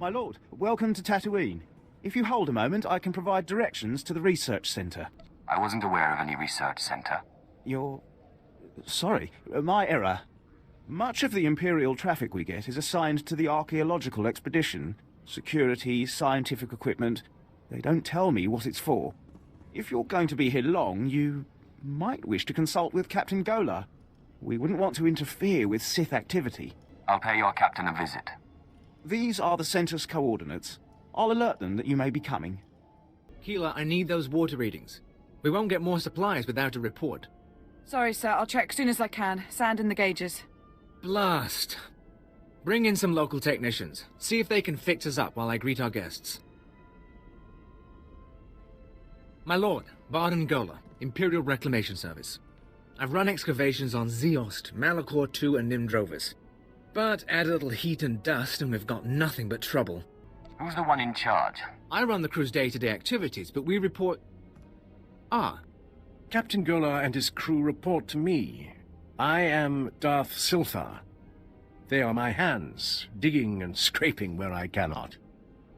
My lord, welcome to Tatooine. If you hold a moment, I can provide directions to the research center. I wasn't aware of any research center. You're... sorry, my error. Much of the Imperial traffic we get is assigned to the archaeological expedition. Security, scientific equipment. They don't tell me what it's for. If you're going to be here long, you might wish to consult with Captain Gola. We wouldn't want to interfere with Sith activity. I'll pay your captain a visit. These are the center's coordinates. I'll alert them that you may be coming. Keeler, I need those water readings. We won't get more supplies without a report. Sorry, sir. I'll check as soon as I can. Sand in the gauges. Blast. Bring in some local technicians. See if they can fix us up while I greet our guests. My lord, Barden Gola, Imperial Reclamation Service. I've run excavations on Zeost, Malachor II, and Nimdrovis. But add a little heat and dust and we've got nothing but trouble. Who's the one in charge? I run the crew's day-to-day activities, but we report... Captain Gola and his crew report to me. I am Darth Silthar. They are my hands, digging and scraping where I cannot.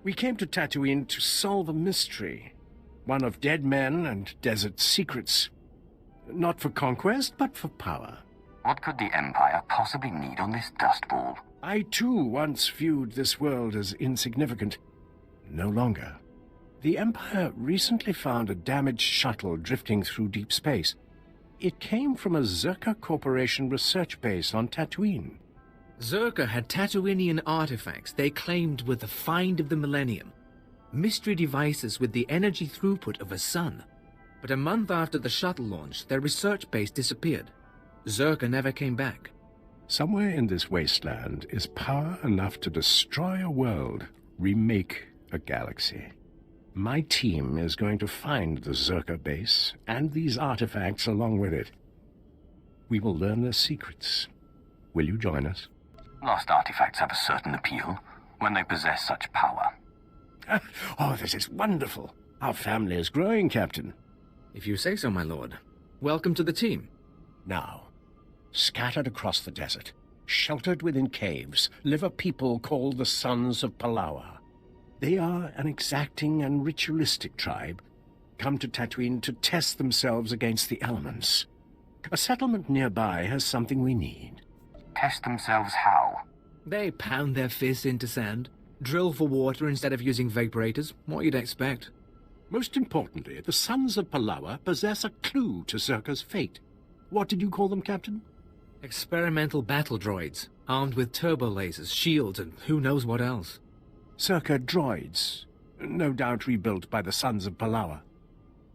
We came to Tatooine to solve a mystery. One of dead men and desert secrets. Not for conquest, but for power. What could the Empire possibly need on this dust ball? I, too, once viewed this world as insignificant. No longer. The Empire recently found a damaged shuttle drifting through deep space. It came from a Zerka Corporation research base on Tatooine. Zerka had Tatooinian artifacts they claimed were the find of the millennium. Mystery devices with the energy throughput of a sun. But a month after the shuttle launch, their research base disappeared. Zerka never came back. Somewhere in this wasteland is power enough to destroy a world, remake a galaxy. My team is going to find the Zerka base and these artifacts along with it. We will learn their secrets. Will you join us? Lost artifacts have a certain appeal when they possess such power. Oh, this is wonderful. Our family is growing, Captain. If you say so, my lord. Welcome to the team. Now, scattered across the desert, sheltered within caves, live a people called the Sons of Palawa. They are an exacting and ritualistic tribe, come to Tatooine to test themselves against the elements. A settlement nearby has something we need. Test themselves how? They pound their fists into sand, drill for water instead of using vaporators, what you'd expect. Most importantly, the Sons of Palawa possess a clue to Zerka's fate. What did you call them, Captain? Experimental battle droids, armed with turbo lasers, shields, and who knows what else. Zerka droids, no doubt rebuilt by the Sons of Palawa.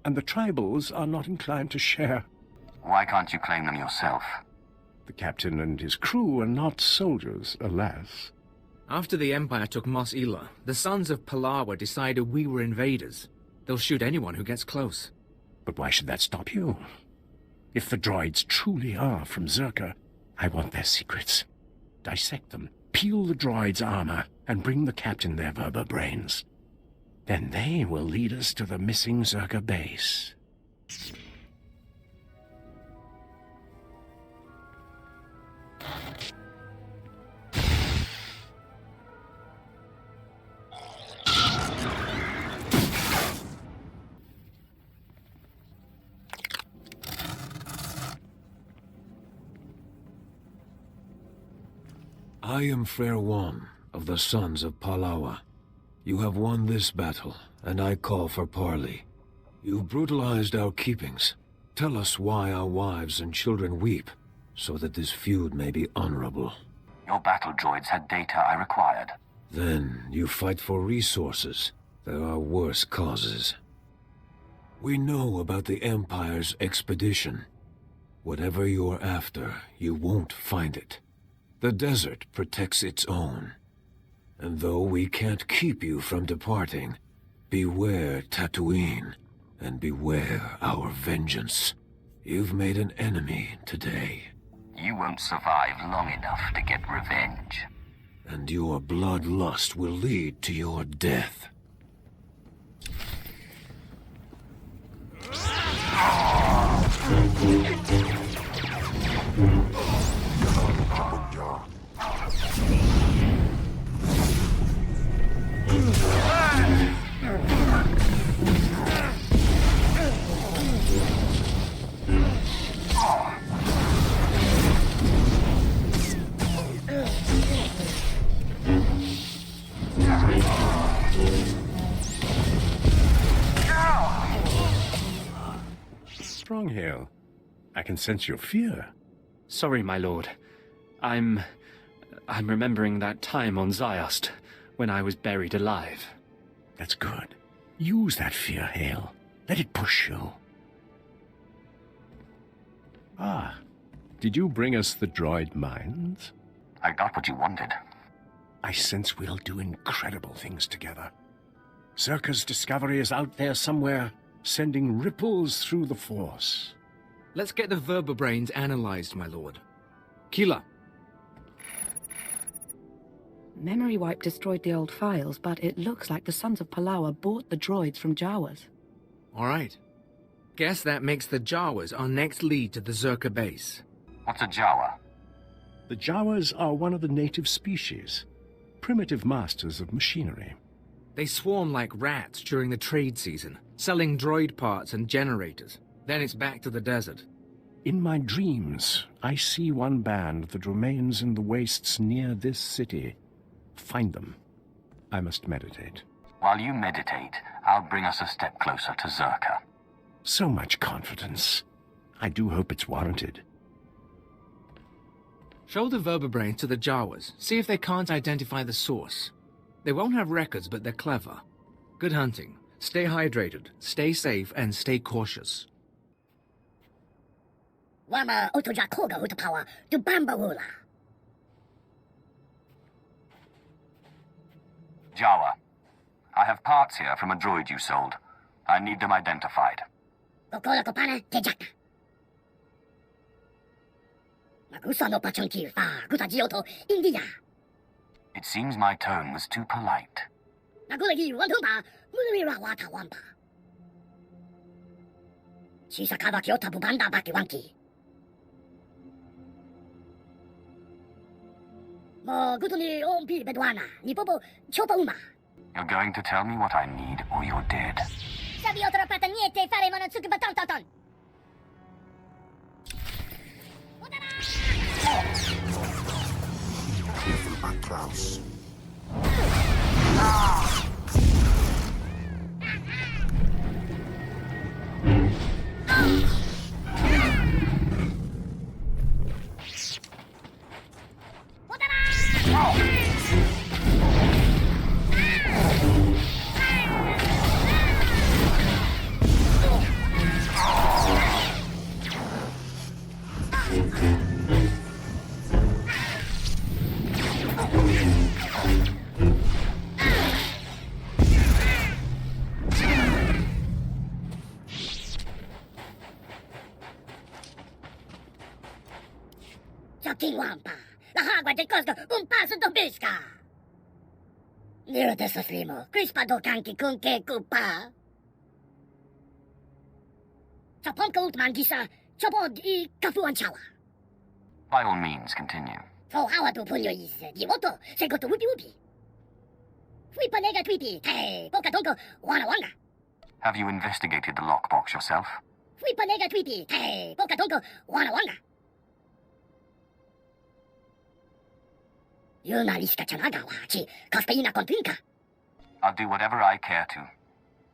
And the tribals are not inclined to share. Why can't you claim them yourself? The captain and his crew are not soldiers, alas. After the Empire took Mos Ela, the Sons of Palawa decided we were invaders. They'll shoot anyone who gets close. But why should that stop you? If the droids truly are from Zerka, I want their secrets. Dissect them, peel the droids' armor, and bring the captain their verba brains. Then they will lead us to the missing Zerka base. I am Frere Wan, of the Sons of Palawa. You have won this battle, and I call for parley. You brutalized our keepings. Tell us why our wives and children weep, so that this feud may be honorable. Your battle droids had data I required. Then you fight for resources. There are worse causes. We know about the Empire's expedition. Whatever you're after, you won't find it. The desert protects its own. And though we can't keep you from departing, beware Tatooine, and beware our vengeance. You've made an enemy today. You won't survive long enough to get revenge. And your bloodlust will lead to your death. wrong, Hale? I can sense your fear. Sorry, my lord. I'm remembering that time on Ziost, when I was buried alive. That's good. Use that fear, Hale. Let it push you. Ah, did you bring us the droid minds? I got what you wanted. I sense we'll do incredible things together. Zerka's discovery is out there somewhere, sending ripples through the Force. Let's get the vertebrains analyzed, my lord. Keela. Memory wipe destroyed the old files, but it looks like the Sons of Palawa bought the droids from Jawas. All right. Guess that makes the Jawas our next lead to the Zerka base. What's a Jawa? The Jawas are one of the native species, primitive masters of machinery. They swarm like rats during the trade season, selling droid parts and generators. Then it's back to the desert. In my dreams, I see one band that remains in the wastes near this city. Find them. I must meditate. While you meditate, I'll bring us a step closer to Zerka. So much confidence. I do hope it's warranted. Show the vertebrains to the Jawas. See if they can't identify the source. They won't have records, but they're clever. Good hunting. Stay hydrated, stay safe, and stay cautious. Wama otoja koga utapawa tu bamba wula. Jawa. I have parts here from a droid you sold. I need them identified. Kokola kopana tejaka. Magusa no pachonki fa guta jioto India. It seems my tone was too polite. Nagulagi wantumpa mulira wata wampa. Shisakaba kyota bubanda baki wanki. Mo gutuni ompi bedwana ni popo chopa uma. You're going to tell me what I need, or you're dead. Sabi otra pata niente fare monotsuki batantaton. Careful back, Klaus. King wampa. La agua de costa un passo do bisca. Nero dessa slimo. Crispa do kanki con ke kupa. Chapon ka utman gisa. Chapon I kafuan chawa. By all means, continue. Fo hawa do punyo is. Diwoto. Segoto wupi wupi. Fui panega tweety. Hey, boka donko. Wana wanga. Have you investigated the lockbox yourself? Fui panega tweety. Hey, boka donko. Wana wanga. Yuna liska chanagawa chi kafeina kontinka. I'll do whatever I care to,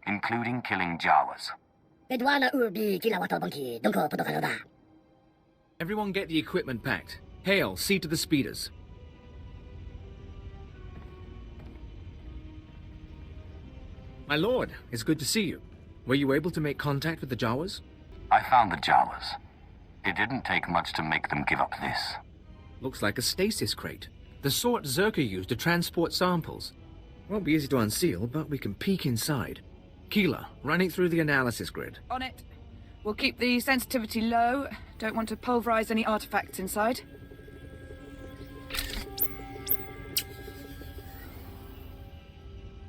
including killing Jawas. Bedwana urbi kilawato bonki donko podokanoda. Everyone get the equipment packed. Hale, see to the speeders. My lord, it's good to see you. Were you able to make contact with the Jawas? I found the Jawas. It didn't take much to make them give up this. Looks like a stasis crate. The sort Zerka used to transport samples. Won't be easy to unseal, but we can peek inside. Keela, running through the analysis grid. On it. We'll keep the sensitivity low. Don't want to pulverize any artifacts inside.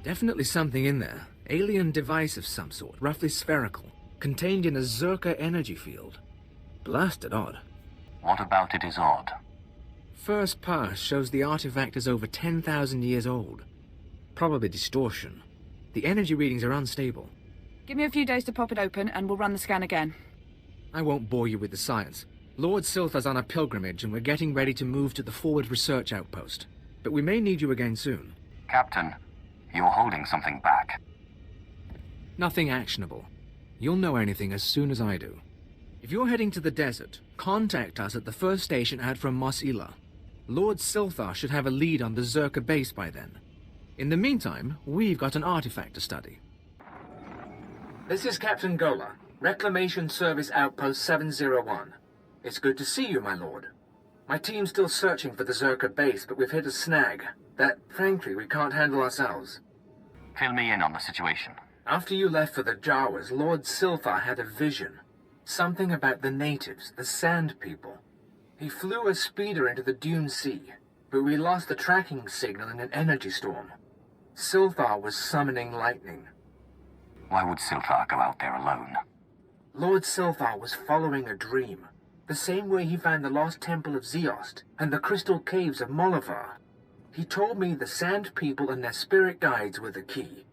Definitely something in there. Alien device of some sort, roughly spherical, contained in a Zerka energy field. Blasted odd. What about it is odd? First pass shows the artifact is over 10,000 years old. Probably distortion. The energy readings are unstable. Give me a few days to pop it open and we'll run the scan again. I won't bore you with the science. Lord Silthar's on a pilgrimage and we're getting ready to move to the forward research outpost. But we may need you again soon. Captain, you're holding something back. Nothing actionable. You'll know anything as soon as I do. If you're heading to the desert, contact us at the first station out from Mos Ila. Lord Silthar should have a lead on the Zerka base by then. In the meantime, we've got an artifact to study. This is Captain Gola, Reclamation Service Outpost 701. It's good to see you, my lord. My team's still searching for the Zerka base, but we've hit a snag that, frankly, we can't handle ourselves. Fill me in on the situation. After you left for the Jawas, Lord Silthar had a vision. Something about the natives, the Sand People. He flew a speeder into the Dune Sea, but we lost the tracking signal in an energy storm. Silthar was summoning lightning. Why would Silthar go out there alone? Lord Silthar was following a dream, the same way he found the lost temple of Zeost and the crystal caves of Molivar. He told me the Sand People and their spirit guides were the key.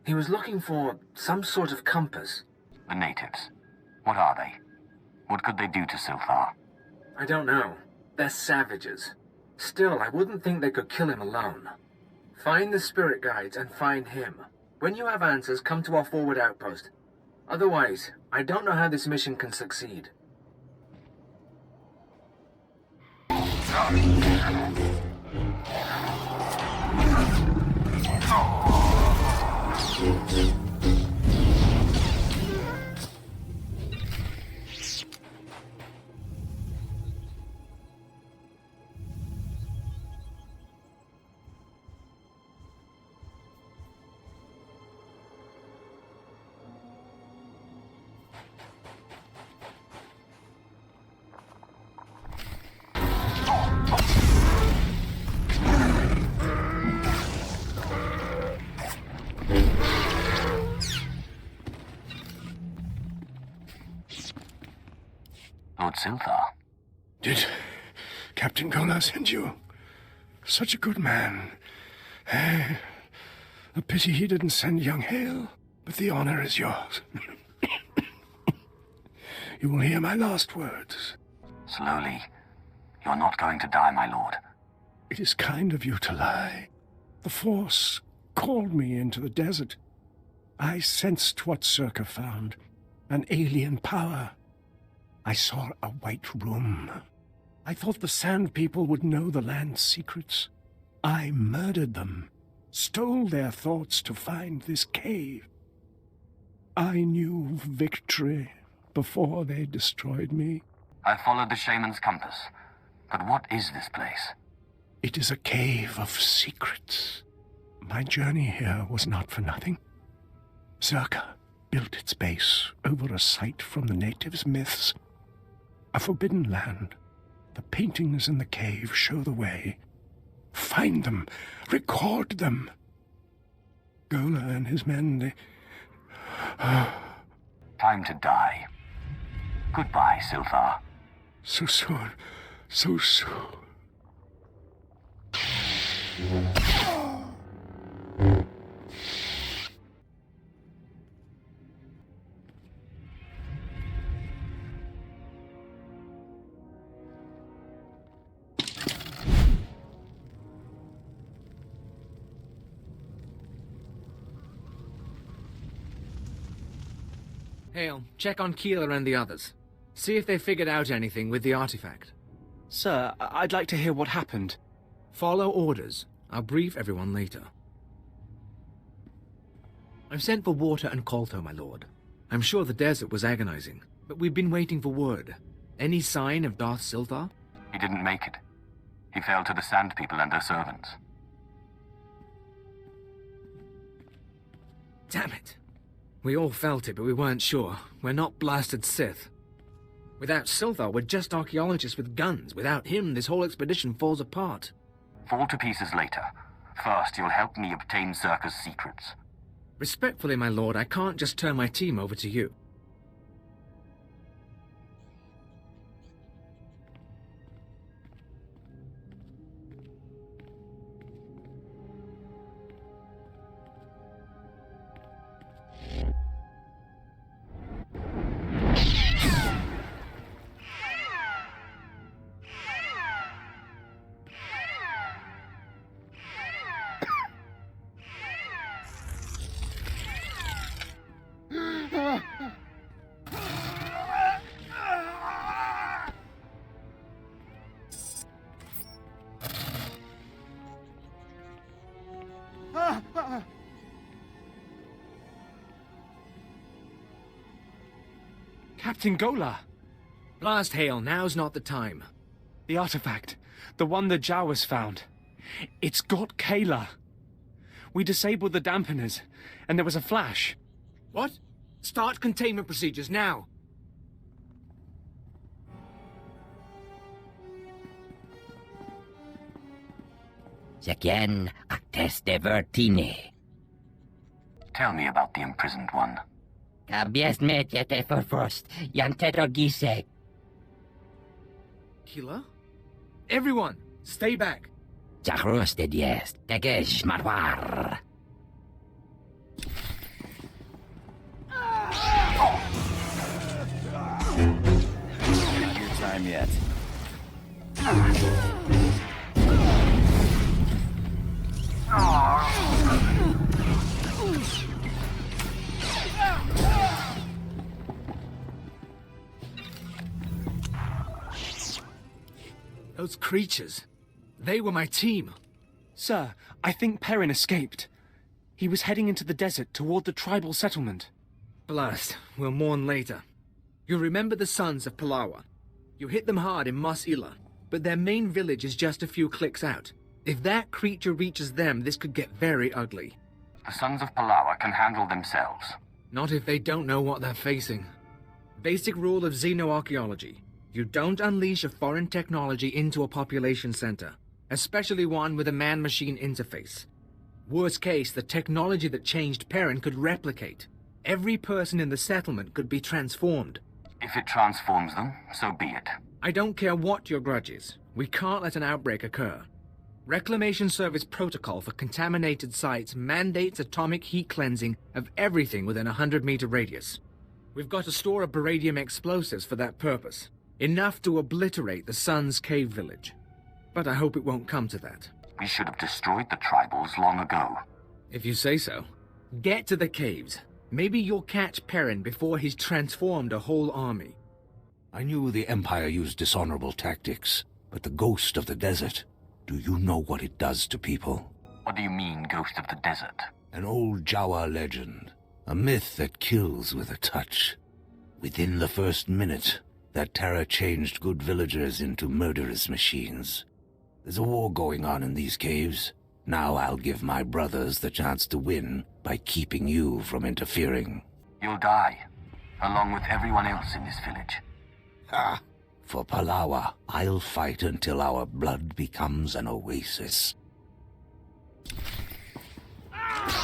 He was looking for some sort of compass. The natives. What are they? What could they do to Silthar? I don't know. They're savages. Still, I wouldn't think they could kill him alone. Find the spirit guides and find him. When you have answers, come to our forward outpost. Otherwise, I don't know how this mission can succeed. Lord Silthar. Did Captain Gola send you? Such a good man. A pity he didn't send young Hale, but the honor is yours. You will hear my last words. Slowly. You're not going to die, my lord. It is kind of you to lie. The Force called me into the desert. I sensed what Zerka found, an alien power. I saw a white room. I thought the Sand People would know the land's secrets. I murdered them, stole their thoughts to find this cave. I knew victory before they destroyed me. I followed the shaman's compass. But what is this place? It is a cave of secrets. My journey here was not for nothing. Zerka built its base over a site from the natives' myths. A forbidden land. The paintings in the cave show the way. Find them. Record them. Gola and his men, they... Time to die. Goodbye, Silthar. So soon. So soon. Hale, check on Keeler and the others. See if they figured out anything with the artifact. Sir, I'd like to hear what happened. Follow orders. I'll brief everyone later. I've sent for water and Kolto, my lord. I'm sure the desert was agonizing, but we've been waiting for word. Any sign of Darth Silthar? He didn't make it. He fell to the Sand People and their servants. Damn it. We all felt it, but we weren't sure. We're not blasted Sith. Without Silthar, we're just archaeologists with guns. Without him, this whole expedition falls apart. Fall to pieces later. First, you'll help me obtain Zerka's secrets. Respectfully, my lord, I can't just turn my team over to you. Captain Gola! Blast hail, now's not the time. The artifact. The one the Jawas found. It's got Kayla. We disabled the dampeners, and there was a flash. What? Start containment procedures now. Secien acteste vertine. Tell me about the imprisoned one. Cabies metete for first, yanteto gise. Kila? Everyone, stay back. Jachruste diest, tegesh marwar. Your time yet. Those creatures. They were my team. Sir, I think Perrin escaped. He was heading into the desert toward the tribal settlement. Blast. We'll mourn later. You remember the sons of Palawa. You hit them hard in Mos Ila, but their main village is just a few clicks out. If that creature reaches them, this could get very ugly. The Sons of Palawa can handle themselves. Not if they don't know what they're facing. Basic rule of xenoarchaeology. You don't unleash a foreign technology into a population center, especially one with a man-machine interface. Worst case, the technology that changed Perrin could replicate. Every person in the settlement could be transformed. If it transforms them, so be it. I don't care what your grudge is. We can't let an outbreak occur. Reclamation Service protocol for contaminated sites mandates atomic heat cleansing of everything within a 100-meter radius. We've got a store of beradium explosives for that purpose. Enough to obliterate the Sun's cave village. But I hope it won't come to that. We should have destroyed the tribals long ago. If you say so. Get to the caves. Maybe you'll catch Perrin before he's transformed a whole army. I knew the Empire used dishonorable tactics, but the ghost of the desert, do you know what it does to people? What do you mean, Ghost of the Desert? An old Jawa legend. A myth that kills with a touch. Within the first minute, that terror changed good villagers into murderous machines. There's a war going on in these caves. Now I'll give my brothers the chance to win by keeping you from interfering. You'll die, along with everyone else in this village. Ha! For Palawa, I'll fight until our blood becomes an oasis. Nice.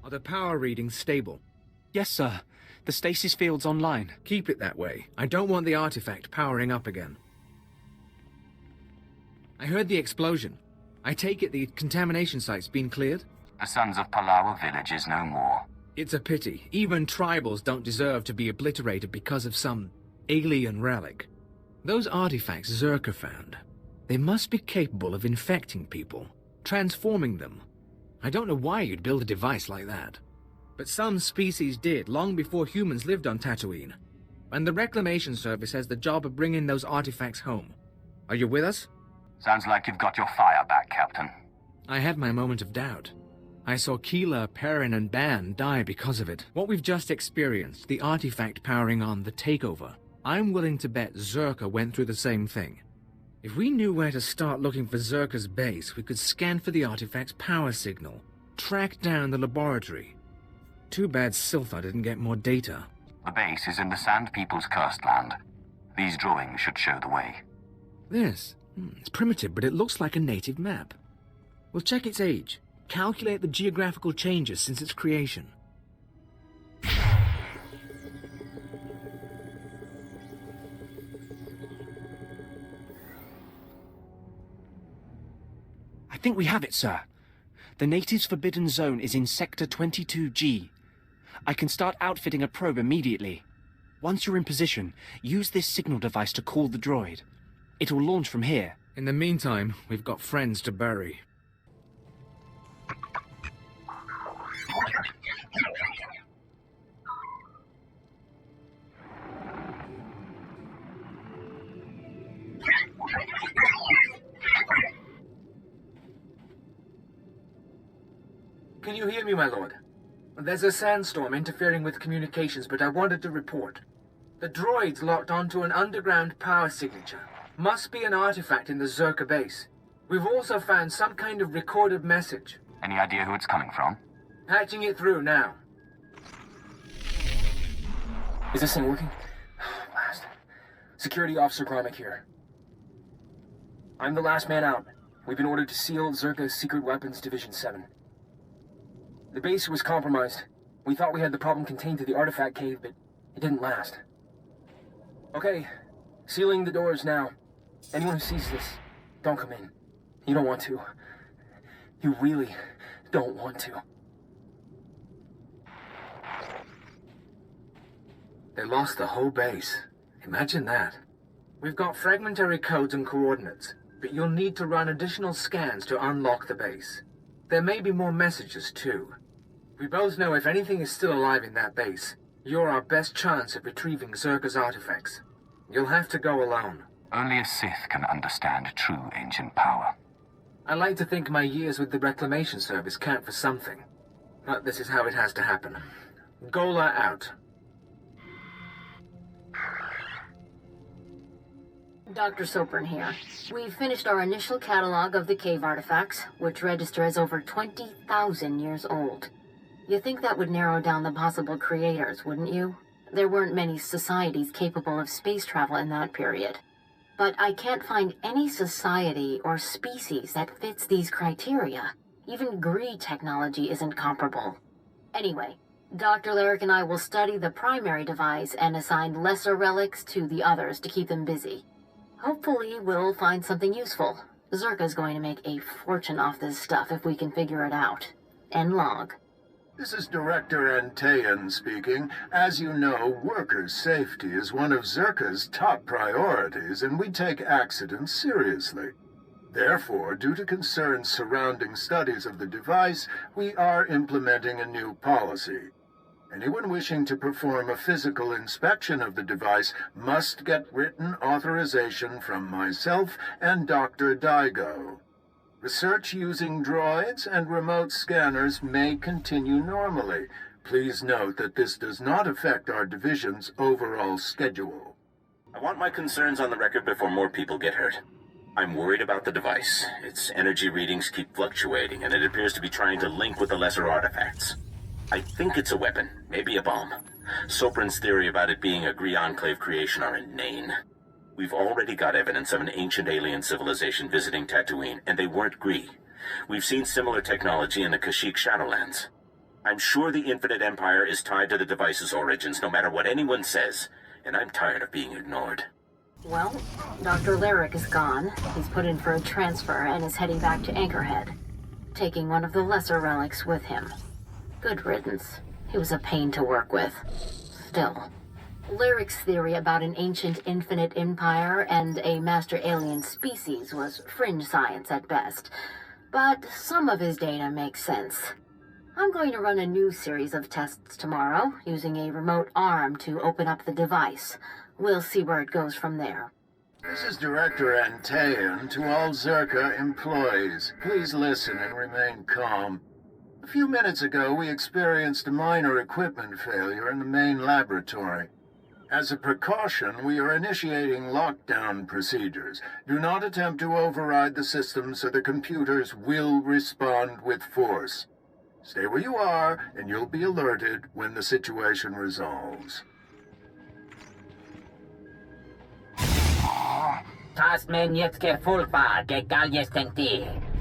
Are the power readings stable? Yes, sir. The stasis field's online. Keep it that way. I don't want the artifact powering up again. I heard the explosion. I take it the contamination site's been cleared? The Sons of Palawa village is no more. It's a pity. Even tribals don't deserve to be obliterated because of some alien relic. Those artifacts Zerka found, they must be capable of infecting people, transforming them. I don't know why you'd build a device like that. But some species did long before humans lived on Tatooine. And the Reclamation Service has the job of bringing those artifacts home. Are you with us? Sounds like you've got your fire back, Captain. I had my moment of doubt. I saw Keela, Perrin, and Ban die because of it. What we've just experienced, the artifact powering on the takeover, I'm willing to bet Zerka went through the same thing. If we knew where to start looking for Zerka's base, we could scan for the artifact's power signal, track down the laboratory. Too bad Siltha didn't get more data. The base is in the Sand People's cursed land. These drawings should show the way. This? It's primitive, but it looks like a native map. We'll check its age, calculate the geographical changes since its creation. I think we have it, sir. The natives' forbidden zone is in Sector 22G. I can start outfitting a probe immediately. Once you're in position, use this signal device to call the droid. It will launch from here. In the meantime, we've got friends to bury. Can you hear me, my lord? There's a sandstorm interfering with communications, but I wanted to report. The droid's locked onto an underground power signature. Must be an artifact in the Zerka base. We've also found some kind of recorded message. Any idea who it's coming from? Patching it through now. Is this thing working? Last. Security Officer Gromick here. I'm the last man out. We've been ordered to seal Zerka's Secret Weapons Division 7. The base was compromised. We thought we had the problem contained to the artifact cave, but it didn't last. Okay, sealing the doors now. Anyone who sees this, don't come in. You don't want to. You really don't want to. They lost the whole base. Imagine that. We've got fragmentary codes and coordinates, but you'll need to run additional scans to unlock the base. There may be more messages, too. We both know if anything is still alive in that base, you're our best chance at retrieving Zerka's artifacts. You'll have to go alone. Only a Sith can understand true ancient power. I like to think my years with the Reclamation Service count for something. But this is how it has to happen. Gola out. Dr. Sopran here. We've finished our initial catalog of the cave artifacts, which register as over 20,000 years old. You think that would narrow down the possible creators, wouldn't you? There weren't many societies capable of space travel in that period. But I can't find any society or species that fits these criteria. Even greed technology isn't comparable. Anyway, Dr. Lyric and I will study the primary device and assign lesser relics to the others to keep them busy. Hopefully we'll find something useful. Zerka's going to make a fortune off this stuff if we can figure it out. End log. This is Director Antaean speaking. As you know, workers' safety is one of Zerka's top priorities, and we take accidents seriously. Therefore, due to concerns surrounding studies of the device, we are implementing a new policy. Anyone wishing to perform a physical inspection of the device must get written authorization from myself and Dr. Daigo. Research using droids and remote scanners may continue normally. Please note that this does not affect our division's overall schedule. I want my concerns on the record before more people get hurt. I'm worried about the device. Its energy readings keep fluctuating, and it appears to be trying to link with the lesser artifacts. I think it's a weapon, maybe a bomb. Sopran's theory about it being a Gree Enclave creation are inane. We've already got evidence of an ancient alien civilization visiting Tatooine, and they weren't Gree. We've seen similar technology in the Kashyyyk Shadowlands. I'm sure the Infinite Empire is tied to the device's origins, no matter what anyone says, and I'm tired of being ignored. Well, Dr. Lyric is gone. He's put in for a transfer and is heading back to Anchorhead, taking one of the lesser relics with him. Good riddance. He was a pain to work with. Still. Lyric's theory about an ancient infinite empire and a master alien species was fringe science at best, but some of his data makes sense. I'm going to run a new series of tests tomorrow, using a remote arm to open up the device. We'll see where it goes from there. This is Director Antaean to all Zerka employees. Please listen and remain calm. A few minutes ago, we experienced a minor equipment failure in the main laboratory. As a precaution, we are initiating lockdown procedures. Do not attempt to override the system so the computers will respond with force. Stay where you are, and you'll be alerted when the situation resolves. Tasmen jetke fulpa, ke galjestenti.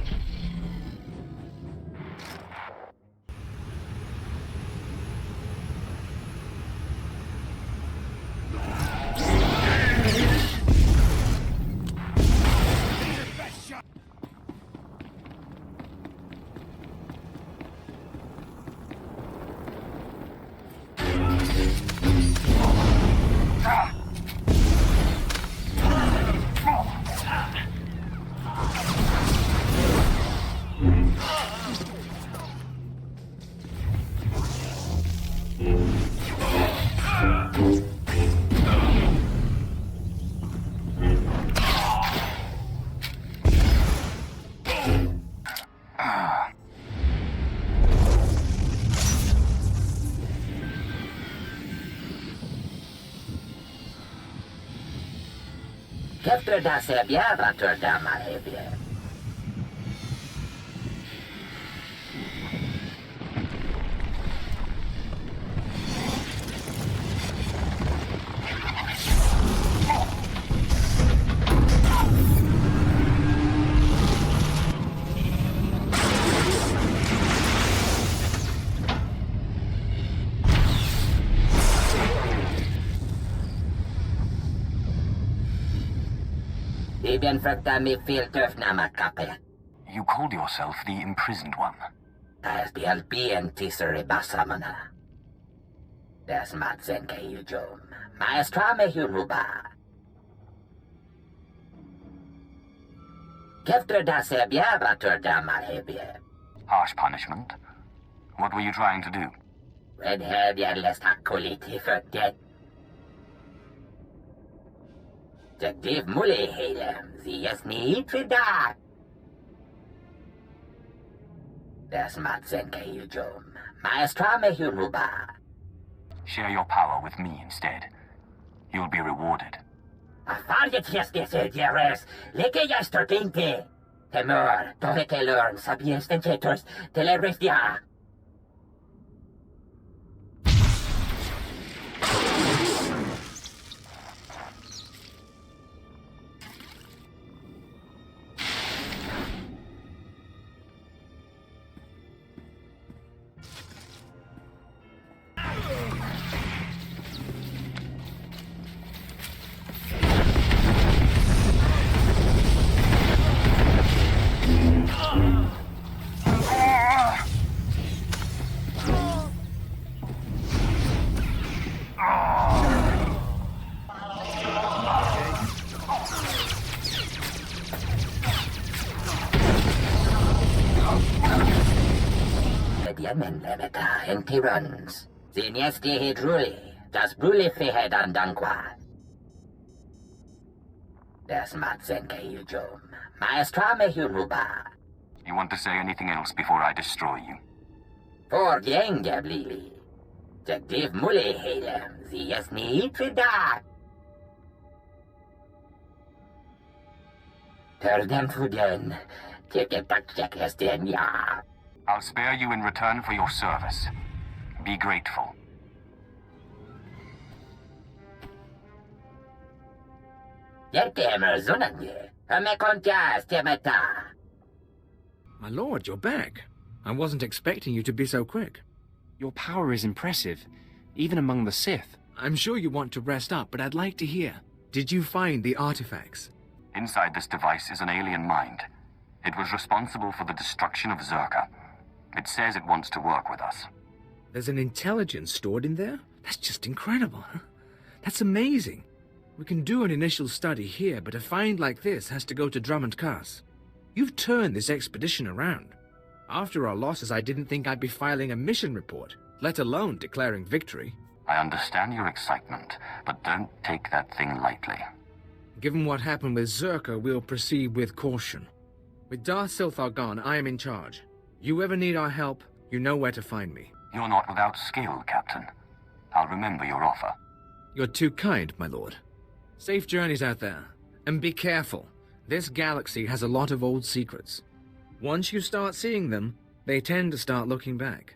Efter det ser bjärra tördammar hebje. You called yourself the Imprisoned One. Harsh punishment? What were you trying to do? Div mule helem, sie es niet verdacht. Das matsen kayujom. Maestra mehuruba. Share your power with me instead. You'll be rewarded. Afarjet jestese dieres, leke yestertinte. Temor, tohete learn, sabies tentetors, telerestia. Runs. Zinesti hidruli, das bruli fihed andanqua. Das matsen kayujom. Maestra mehuruba. You want to say anything else before I destroy you? For genge blili. Div mule helem, sie es niet verdacht. Turdem fuden, tike takjek esten ja. I'll spare you in return for your service. Be grateful. My lord, you're back. I wasn't expecting you to be so quick. Your power is impressive, even among the Sith. I'm sure you want to rest up, but I'd like to hear. Did you find the artifacts? Inside this device is an alien mind. It was responsible for the destruction of Zerka. It says it wants to work with us. There's an intelligence stored in there? That's just incredible. That's amazing. We can do an initial study here, but a find like this has to go to Drummond Cass. You've turned this expedition around. After our losses, I didn't think I'd be filing a mission report, let alone declaring victory. I understand your excitement, but don't take that thing lightly. Given what happened with Zerka, we'll proceed with caution. With Darth Silthar gone, I am in charge. You ever need our help, you know where to find me. You're not without skill, Captain. I'll remember your offer. You're too kind, my lord. Safe journeys out there. And be careful. This galaxy has a lot of old secrets. Once you start seeing them, they tend to start looking back.